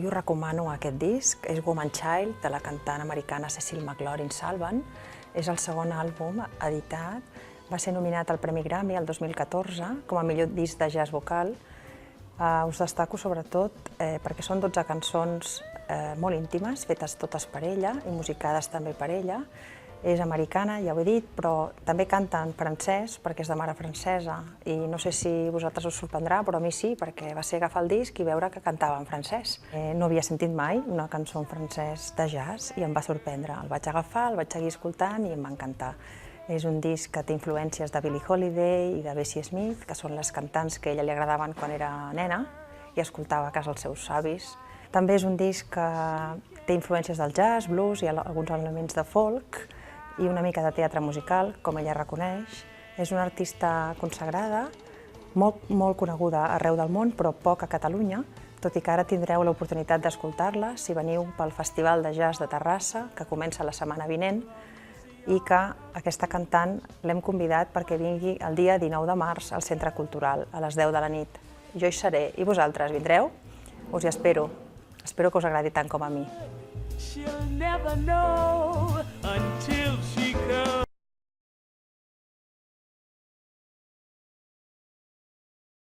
Avui us recomano aquest disc, és Woman Child, de la cantant americana Cecil McLaurin-Salvant. És el segon àlbum editat. Va ser nominat al Premi Grammy el 2014 com a millor disc de jazz vocal. Us destaco sobretot perquè són 12 cançons molt íntimes, fetes totes per ella i musicades també per ella. És americana, ja ho he dit, però també canta en francès perquè és de mare francesa i no sé si a vosaltres us sorprendrà, però a mi sí, perquè va ser agafar el disc i veure que cantava en francès. No havia sentit mai una cançó en francès de jazz i em va sorprendre. El vaig agafar, el vaig seguir escoltant i em va encantar. És un disc que té influències de Billie Holiday i de Bessie Smith, que són les cantants que a ella li agradaven quan era nena i escoltava a casa els seus avis. També és un disc que té influències del jazz, blues i alguns elements de folk, i una mica de teatre musical, com ella reconeix. És una artista consagrada, molt coneguda arreu del món, però poc a Catalunya, tot i que ara tindreu l'oportunitat d'escoltar-la si veniu pel Festival de Jazz de Terrassa, que comença la setmana vinent, i que aquesta cantant l'hem convidat perquè vingui el dia 19 de març al Centre Cultural, a les 10 de la nit. Jo hi seré, i vosaltres vindreu? Us hi espero. Espero que us agradi tant com a mi. She'll never know until she comes.